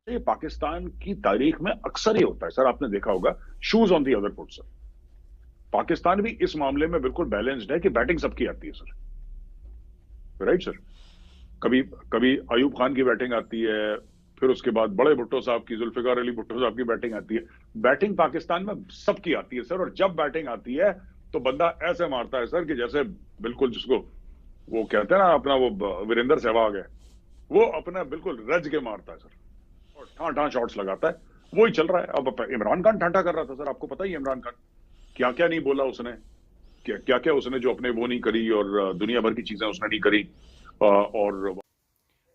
ये पाकिस्तान की तारीख में अक्सर ही होता है सर, आपने देखा होगा, shoes on the other foot sir. Pakistan भी इस मामले में बिल्कुल बैलेंस्ड है कि बैटिंग सबकी आती है सर, राइट सर। कभी कभी अयूब खान की बैटिंग आती है, फिर उसके बाद बड़े भुट्टो साहब की, जुल्फिकार अली भुट्टो साहब की बैटिंग आती है। बैटिंग पाकिस्तान में सबकी आती है सर, और जब बैटिंग आती है तो बंदा ऐसे मारता है सर कि जैसे बिल्कुल जिसको वो कहते हैं ना अपना, वो वीरेंद्र सहवाग है, वो अपना बिल्कुल रज के मारता है सर, और ठां ठां शॉट्स लगाता है। वही चल रहा है। अब इमरान खान ठांठा कर रहा था सर, आपको पता ही है इमरान खान क्या क्या नहीं बोला उसने, क्या क्या क्या उसने जो अपने वो नहीं करी, और दुनिया भर की चीजें उसने नहीं करी। और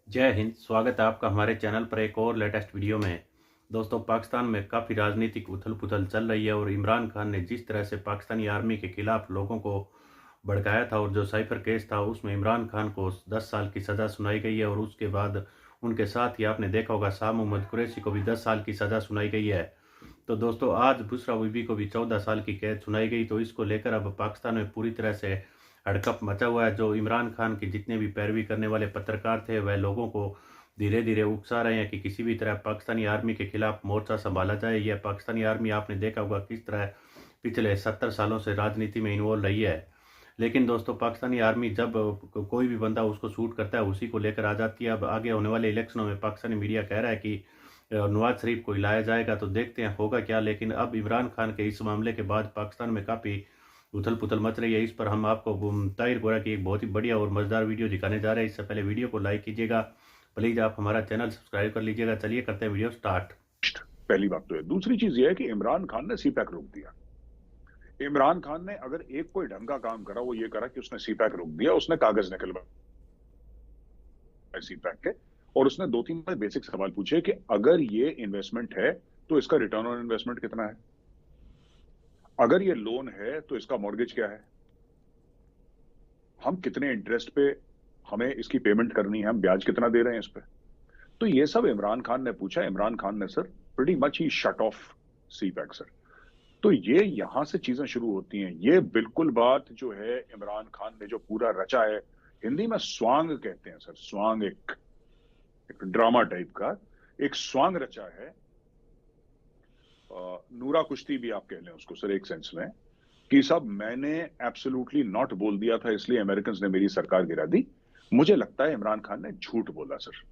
जय हिंद। स्वागत है आपका हमारे चैनल पर एक और लेटेस्ट वीडियो में। दोस्तों, पाकिस्तान में काफ़ी राजनीतिक उथल पुथल चल रही है और इमरान खान ने जिस तरह से पाकिस्तानी आर्मी के खिलाफ लोगों को भड़काया था और जो साइफर केस था उसमें इमरान खान को 10 साल की सज़ा सुनाई गई है और उसके बाद उनके साथ ही आपने देखा होगा शाह मोहम्मद कुरैशी को भी 10 साल की सज़ा सुनाई गई है। तो दोस्तों, आज बुशरा बीबी को भी 14 साल की कैद सुनाई गई। तो इसको लेकर अब पाकिस्तान में पूरी तरह से हड़कंप मचा हुआ है। जो इमरान खान की जितने भी पैरवी करने वाले पत्रकार थे वह लोगों को धीरे धीरे उकसा रहे हैं कि किसी भी तरह पाकिस्तानी आर्मी के खिलाफ मोर्चा संभाला जाए। यह पाकिस्तानी आर्मी आपने देखा होगा किस तरह पिछले 70 सालों से राजनीति में इन्वॉल्व रही है। लेकिन दोस्तों, पाकिस्तानी आर्मी जब कोई भी बंदा उसको शूट करता है उसी को लेकर आ जाती है। अब आगे होने वाले इलेक्शनों में पाकिस्तानी मीडिया कह रहा है कि नवाज शरीफ को लाया जाएगा, तो देखते हैं होगा क्या। लेकिन अब इमरान खान के इस मामले के बाद पाकिस्तान में काफ़ी उथल पुथल मच रही है। इस पर हम आपको ताहिर गोरा की एक बहुत ही बढ़िया और मज़ेदार वीडियो दिखाने जा रहे हैं। इससे पहले वीडियो को लाइक कीजिएगा, प्लीज़ आप हमारा चैनल सब्सक्राइब कर लीजिएगा। चलिए करते हैं वीडियो स्टार्ट। पहली बात तो है, दूसरी चीज ये है कि इमरान खान ने सीपैक रोक दिया। इमरान खान ने अगर एक कोई ढंग का काम करा, वो ये करा कि उसने सीपैक रोक दिया, उसने कागज निकलवाए सीपैक के, और उसने दो तीन बेसिक सवाल पूछे कि अगर ये इन्वेस्टमेंट है तो इसका रिटर्न ऑन इन्वेस्टमेंट कितना है, अगर ये लोन है तो इसका मॉर्गेज क्या है, हम कितने इंटरेस्ट पे हमें इसकी पेमेंट करनी है, हम ब्याज कितना दे रहे हैं इस पे। तो ये सब इमरान खान ने पूछा। इमरान खान ने सर प्रीटी मच ही शट ऑफ सीपैक सर। तो ये यहां से चीजें शुरू होती हैं। ये बिल्कुल बात जो है इमरान खान ने जो पूरा रचा है, हिंदी में स्वांग कहते हैं सर, स्वांग, एक ड्रामा टाइप का एक स्वांग रचा है। नूरा कुश्ती भी आप कह लें उसको सर एक सेंस में, कि साहब मैंने एब्सोल्युटली नॉट बोल दिया था इसलिए अमेरिकन ने मेरी सरकार गिरा दी। मुझे लगता है इमरान खान ने झूठ बोला सर,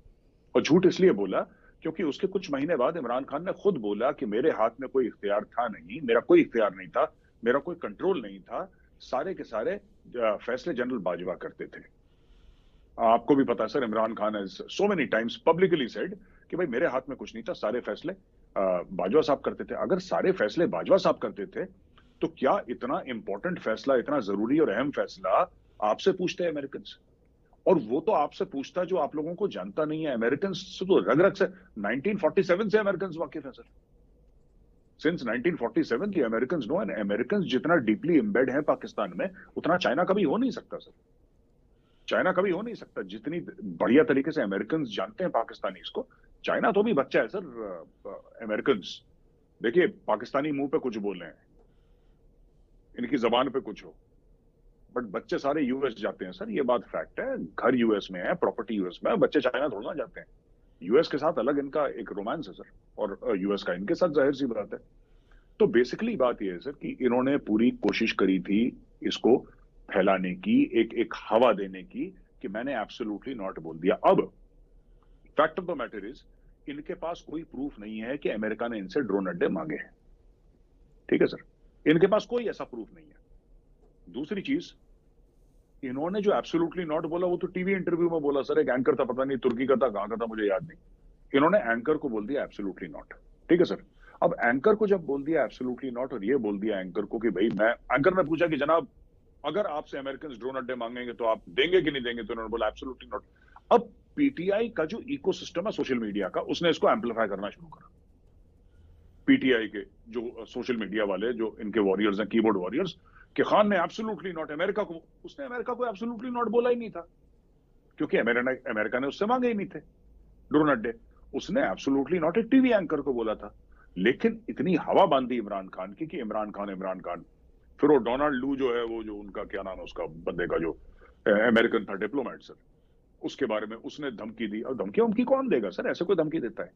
और झूठ इसलिए बोला क्योंकि उसके कुछ महीने बाद इमरान खान ने खुद बोला कि मेरे हाथ में कोई इख्तियार था नहीं, मेरा कोई इख्तियार नहीं था, मेरा कोई कंट्रोल नहीं था, सारे के सारे फैसले जनरल बाजवा करते थे। आपको भी पता है sir, Imran Khan has so many times publicly said कि भाई मेरे हाथ में कुछ नहीं था, सारे फैसले बाजवा साहब करते थे। अगर सारे फैसले बाजवा साहब करते थे तो क्या इतना इंपॉर्टेंट फैसला, इतना जरूरी और अहम फैसला आपसे पूछते हैं अमेरिकन? और वो तो आपसे पूछता जो आप लोगों को जानता नहीं है। अमेरिकन तो रग रग से 1947 से अमेरिकन वाकिफ है सर। सिंस 1947 की अमेरिकन नो, एंड अमेरिकन जितना डीपली एम्बेड है पाकिस्तान में उतना चाइना कभी हो नहीं सकता सर। चाइना कभी हो नहीं सकता जितनी बढ़िया तरीके से अमेरिकन जानते हैं पाकिस्तानी को। चाइना तो भी बच्चा है सर। अमेरिकन देखिए, पाकिस्तानी मुंह पे कुछ बोल रहे हैं, इनकी जबान पे कुछ हो, बट बच्चे सारे यूएस जाते हैं सर, ये बात फैक्ट है। घर यूएस में है, प्रॉपर्टी यूएस में है, बच्चे चाइना थोड़ा ना जाते हैं। यूएस के साथ अलग इनका एक रोमांस है सर, और यूएस का इनके साथ जाहिर सी बात है। तो बेसिकली बात यह है सर कि इन्होंने पूरी कोशिश करी थी इसको फैलाने की, एक एक हवा देने की, कि मैंने एब्सोल्युटली नॉट बोल दिया। अब fact of the matter is, इनके पास कोई प्रूफ नहीं है कि अमेरिका ने इनसे ड्रोन अड्डे मांगे हैं। ठीक है सर, इनके पास कोई ऐसा प्रूफ नहीं है। दूसरी चीज, इन्होंने जो एब्सोल्युटली नॉट बोला वो तो टीवी इंटरव्यू में बोला सर, एक एंकर था, पता नहीं तुर्की का था, कहां का था, मुझे याद नहीं। इन्होंने एंकर को बोल दिया एब्सोल्युटली नॉट। ठीक है सर। अब एंकर को जब बोल दिया एब्सोल्युटली नॉट, और ये बोल दिया एंकर को कि भाई मैं, एंकर ने पूछा कि जनाब अगर आपसे अमेरिकन ड्रोन अड्डे मांगेंगे तो आप देंगे कि नहीं देंगे, तो उन्होंने बोला एब्सोल्युटली नॉट। अब पीटीआई का जो इकोसिस्टम है सोशल मीडिया का, उसने इसको एम्पलीफाई करना शुरू करा। पीटीआई के जो सोशल मीडिया वाले, जो इनके वॉरियर्स हैं, कीबोर्ड वॉरियर्स, कि खान ने एब्सोल्युटली नॉट अमेरिका को, उसने अमेरिका को एब्सोल्युटली नॉट बोला ही नहीं था, क्योंकि अमेरिका ने उससे मांगे ही नहीं थे ड्रोन अड्डे। उसने एब्सोल्युटली नॉट एक टीवी एंकर को बोला था। लेकिन इतनी हवा बांधी इमरान खान की कि इमरान खान, इमरान खान, फिर वो डोनाल्ड लू जो है, वो जो उनका क्या नाम है उसका बंदे का, जो अमेरिकन था डिप्लोमेट सर, उसके बारे में उसने धमकी दी। और धमकी कौन देगा सर, ऐसे कोई धमकी देता है?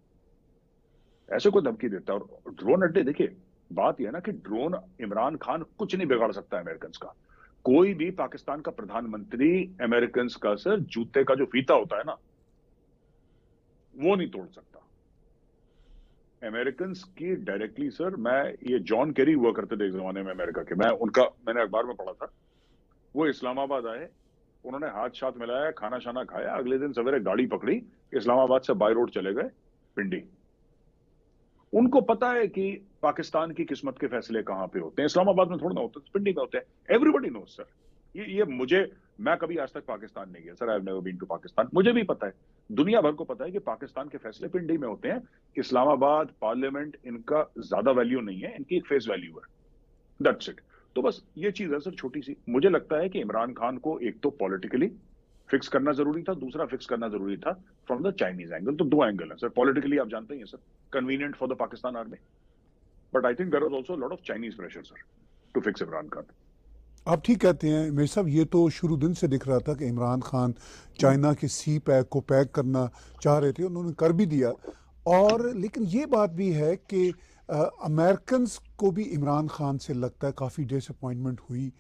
ऐसे कोई धमकी देता है? और ड्रोन अड्डे, देखिए बात यह है ना कि ड्रोन, इमरान खान कुछ नहीं बिगाड़ सकता अमेरिकन का। कोई भी पाकिस्तान का प्रधानमंत्री अमेरिकन का सर जूते का जो फीता होता है ना, वो नहीं तोड़ सकता अमेरिकन की डायरेक्टली। सर मैं, ये जॉन केरी हुआ करते थे एक जमाने में अमेरिका के, मैंने अखबार में पढ़ा था। वो इस्लामाबाद आए, उन्होंने हाथ साथ मिलाया, खाना शाना खाया, अगले दिन सवेरे गाड़ी पकड़ी, इस्लामाबाद से बाय रोड चले गए पिंडी। उनको पता है कि पाकिस्तान की किस्मत के फैसले कहां पे होते हैं, इस्लामाबाद में थोड़ा ना होते, पिंडी में होते हैं। Everybody knows sir. ये मुझे, मैं कभी आज तक पाकिस्तान नहीं गया sir, I have never been to Pakistan, मुझे भी पता है, दुनिया भर को पता है कि पाकिस्तान के फैसले पिंडी में होते हैं। इस्लामाबाद पार्लियामेंट इनका ज्यादा वैल्यू नहीं है, इनकी एक फेस वैल्यू है, दैट्स इट। तो बस ये चीज है सर छोटी सी। मुझे लगता है कि इमरान खान को एक तो पॉलिटिकली फिक्स करना जरूरी था, दूसरा फिक्स करना जरूरी था फ्रॉम द चाइनीज एंगल। तो दो एंगल है सर, पॉलिटिकली आप जानते ही हैं sir, convenient for the Pakistan army, but I think there was also lot of Chinese pressure sir to fix Imran Khan. आप ठीक कहते हैं मेरे साहब, ये तो शुरू दिन से दिख रहा था कि इमरान खान चाइना के सी पैक को पैक करना चाह रहे थे, उन्होंने कर भी दिया। और लेकिन ये बात भी है कि अमेरिकन को भी इमरान खान से लगता है काफ़ी डिसअपॉइंटमेंट हुई,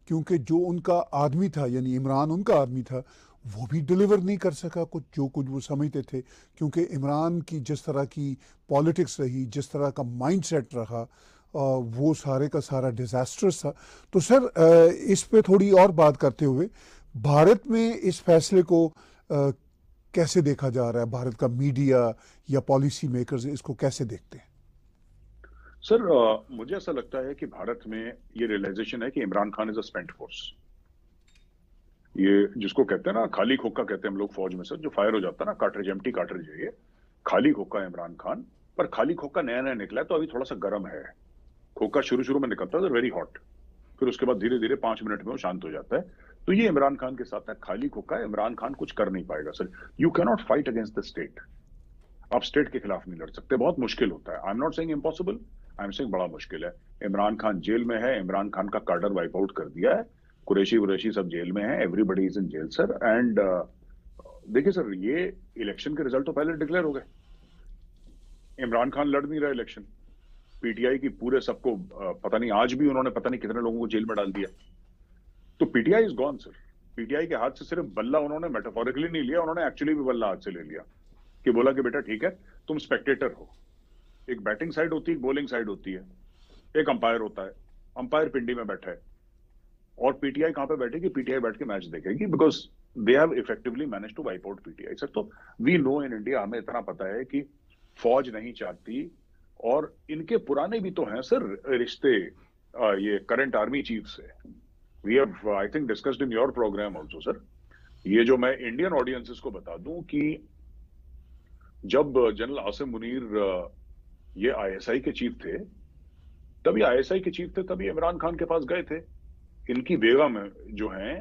क्योंकि जो उनका आदमी था, यानी इमरान उनका आदमी था, वो भी डिलीवर नहीं कर सका कुछ वो समझते थे। क्योंकि इमरान की जिस तरह की पॉलिटिक्स रही, जिस तरह का माइंडसेट रहा, वो सारे का सारा डिजास्टर्स था। तो सर इस पे थोड़ी और बात करते हुए, भारत में इस फैसले को कैसे देखा जा रहा है? भारत का मीडिया या पॉलिसी मेकर्स इसको कैसे देखते हैं? सर मुझे ऐसा लगता है कि भारत में ये रियलाइजेशन है कि Imran Khan is a spent force. ये जिसको कहते हैं ना खाली खोखा कहते हैं हम लोग फौज में सर, जो फायर हो जाता है ना, कार्ट्रिज, एम्प्टी कार्ट्रिज है ये, खाली खोखा है इमरान खान। पर खाली खोखा नया नया निकला है तो अभी थोड़ा सा गर्म है। खोखा शुरू में निकलता है वेरी हॉट, फिर उसके बाद धीरे धीरे 5 मिनट में वो शांत हो जाता है। तो ये इमरान खान के साथ है, खाली खोखा है। इमरान खान कुछ कर नहीं पाएगा sir. You can not fight against the state. आप स्टेट के खिलाफ नहीं लड़ सकते, बहुत मुश्किल होता है। I am not saying impossible, I am saying बड़ा मुश्किल है। इमरान खान जेल में है, इमरान खान का कार्डर वाइप आउट कर दिया है, कुरैशी वुरैशी सब जेल में है, everybody is in jail sir. And देखिए सर, ये इलेक्शन के रिजल्ट तो पहले डिक्लेयर हो गए। इमरान खान लड़ नहीं रहा इलेक्शन, पीटीआई की पूरे सबको पता नहीं, आज भी उन्होंने पता नहीं कितने लोगों को जेल में डाल दिया। तो PTI is gone sir. PTI के हाथ से सिर्फ बल्ला उन्होंने मेटाफोरिकली नहीं लिया, उन्होंने एक्चुअली भी बल्ला हाथ से ले लिया, कि बोला कि बेटा ठीक है तुम स्पेक्टेटर हो। एक बैटिंग साइड होती है, एक बॉलिंग साइड होती है, एक अंपायर होता है, अंपायर पिंडी में बैठा है, और पीटीआई कहां पे बैठेगी? पीटीआई बैठ के मैच देखेगी, because they have effectively manage to wipe out PTI sir. तो वी नो इन इंडिया, हमें इतना पता है कि फौज नहीं चाहती, और इनके पुराने भी तो हैं सर रिश्ते ये करंट आर्मी चीफ से। We have I think discussed in your program also sir. ये जो मैं इंडियन ऑडियंसेस को बता दूं कि जब जनरल आसिम मुनीर ये आईएसआई के चीफ थे, तभी आईएसआई के चीफ थे, तभी इमरान खान के पास गए थे। इनकी बेगम जो हैं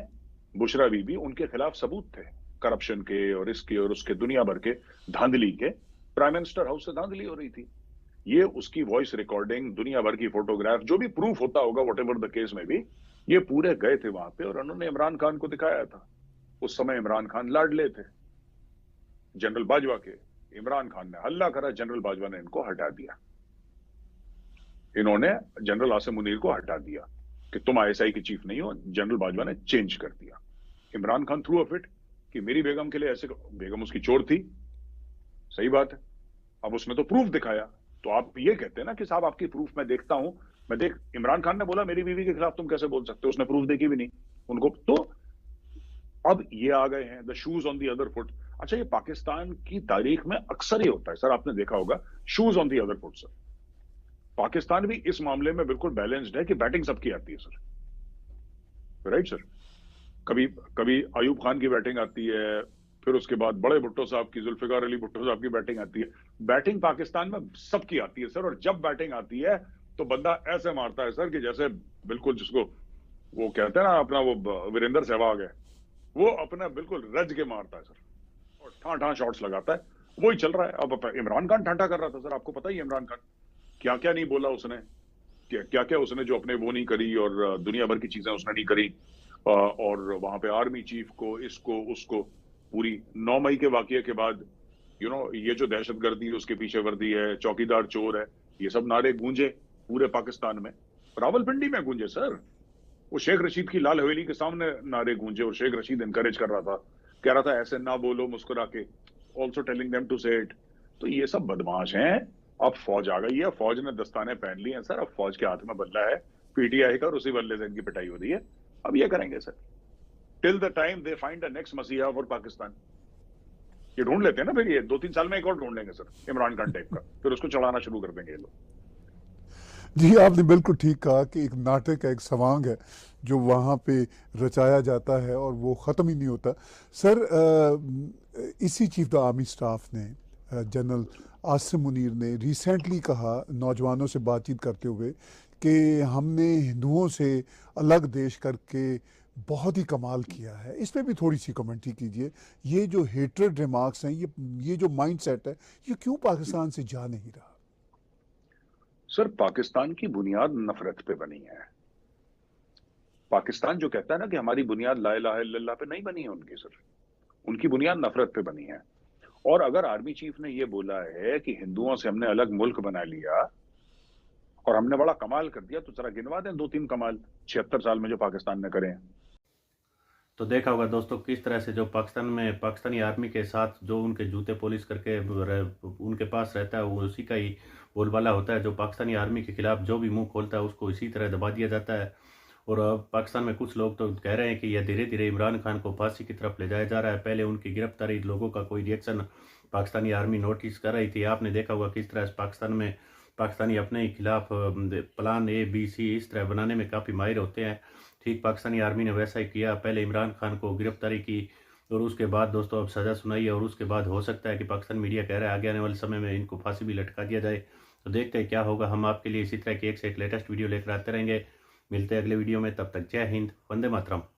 बुशरा बीबी, उनके खिलाफ सबूत थे करप्शन के और इसके और उसके, दुनिया भर के धांधली के। प्राइम मिनिस्टर हाउस से धांधली हो रही थी, ये उसकी वॉइस रिकॉर्डिंग, दुनिया भर की फोटोग्राफ, जो भी प्रूफ होता होगा वट एवर द केस में भी, ये पूरे गए थे वहां पे और उन्होंने इमरान खान को दिखाया था। उस समय इमरान खान लाडले थे जनरल बाजवा के। इमरान खान ने हल्ला करा, जनरल बाजवा ने इनको हटा दिया। इन्होंने जनरल आसिम मुनीर को हटा दिया कि तुम आईएसआई की चीफ नहीं हो, जनरल बाजवा ने चेंज कर दिया। Imran Khan through a fit कि मेरी बेगम के लिए ऐसे, बेगम उसकी चोर थी, सही बात है, अब उसने तो प्रूफ दिखाया। तो आप ये कहते हैं ना कि साहब आपकी प्रूफ मैं देखता हूं, मैं देख, इमरान खान ने बोला मेरी बीवी के खिलाफ तुम कैसे बोल सकते हो, उसने प्रूफ देखी भी नहीं उनको। तो अब ये आ गए हैं the shoes on the other foot. अच्छा, ये पाकिस्तान की तारीख में अक्सर ही होता है सर, आपने देखा होगा, shoes on the other foot sir. Pakistan भी इस मामले में बिल्कुल बैलेंस्ड है कि बैटिंग सबकी आती है सर, राइट सर। कभी कभी अयूब खान की बैटिंग आती है, फिर उसके बाद बड़े भुट्टो साहब की, जुल्फिकार अली भुट्टो साहब की बैटिंग आती है। बैटिंग पाकिस्तान में सबकी आती है सर, और जब बैटिंग आती है तो बंदा ऐसे मारता है सर कि जैसे बिल्कुल जिसको वो कहते हैं ना अपना, वो वीरेंद्र सहवाग है, वो अपना बिल्कुल रज के मारता है सर, और ठां शॉट्स लगाता है। वही चल रहा है। अब इमरान खान ठांठा कर रहा था सर, आपको पता ही है इमरान खान क्या क्या नहीं बोला उसने, क्या क्या उसने जो अपने वो नहीं करी, और दुनिया भर की चीजें उसने नहीं करी। और वहां पे आर्मी चीफ को, इसको उसको, पूरी 9 मई के वाकये के बाद ये जो दहशतगर्दी है उसके पीछे वर्दी है, चौकीदार चोर है, ये सब नारे गूंजे पूरे पाकिस्तान में, रावलपिंडी में गूंजे सर। वो शेख रशीद की लाल हवेली के सामने नारे गूंजे और शेख रशीद इनकरेज कर रहा था, कह रहा था ऐसे ना बोलो मुस्कुरा के, ऑल्सो टेलिंग देम टू से इट। तो ये सब बदमाश हैं। अब फौज आ गई है, फौज ने दस्ताने पहन लिए हैं सर, अब फौज के हाथ में बल्ला है पीटीआई का और उसी बल्ले से इनकी पिटाई हो रही है। अब ये करेंगे sir till the time they find the next मसीहा फॉर पाकिस्तान। ये ढूंढ लेते हैं ना, फिर ये 2-3 साल में एक और ढूंढ लेंगे सर इमरान खान टाइप का, फिर उसको चढ़ाना शुरू कर देंगे ये लोग। जी, आपने बिल्कुल ठीक कहा कि एक नाटक है, एक सवांग है जो वहाँ पे रचाया जाता है और वो ख़त्म ही नहीं होता। सर, इसी चीफ द आर्मी स्टाफ ने जनरल आसिम मुनीर ने रिसेंटली कहा, नौजवानों से बातचीत करते हुए, कि हमने हिंदुओं से अलग देश करके बहुत ही कमाल किया है। इस पर भी थोड़ी सी कमेंट्री कीजिए। ये जो हेट्रेड रिमार्क्स हैं, ये जो माइंडसेट है, ये क्यों पाकिस्तान से जा नहीं रहा? सर पाकिस्तान की बुनियाद नफरत पे बनी है। पाकिस्तान जो कहता है ना कि हमारी बुनियाद ला इलाहा इल्लल्लाह पे नहीं बनी है उनकी सर, उनकी बुनियाद नफरत पे बनी है। और अगर आर्मी चीफ ने ये बोला है कि हिंदुओं से हमने अलग मुल्क बना लिया और हमने बड़ा कमाल कर दिया, तो जरा गिनवा दें 2-3 कमाल 76 साल में जो पाकिस्तान ने करे हैं। तो देखा होगा दोस्तों किस तरह से जो पाकिस्तान में पाकिस्तानी आर्मी के साथ जो उनके जूते पॉलिश करके उनके पास रहता है, वो उसी का ही बोलबाला होता है। जो पाकिस्तानी आर्मी के खिलाफ जो भी मुंह खोलता है उसको इसी तरह दबा दिया जाता है। और अब पाकिस्तान में कुछ लोग तो कह रहे हैं कि यह धीरे धीरे इमरान खान को फांसी की तरफ ले जाया जा रहा है। पहले उनकी गिरफ्तारी लोगों का कोई रिएक्शन पाकिस्तानी आर्मी नोटिस कर रही थी। आपने देखा होगा किस तरह से पाकिस्तान में पाकिस्तानी अपने ही खिलाफ प्लान ABC इस तरह बनाने में काफ़ी माहिर होते हैं। ठीक पाकिस्तानी आर्मी ने वैसा ही किया, पहले इमरान खान को गिरफ्तारी की और उसके बाद दोस्तों अब सज़ा सुनाई है। और उसके बाद हो सकता है कि पाकिस्तान मीडिया कह रहा है आगे आने वाले समय में इनको फांसी भी लटका दिया जाए। तो देखते हैं क्या होगा। हम आपके लिए इसी तरह की एक से एक लेटेस्ट वीडियो लेकर आते रहेंगे। मिलते हैं अगले वीडियो में, तब तक जय हिंद, वंदे मातरम।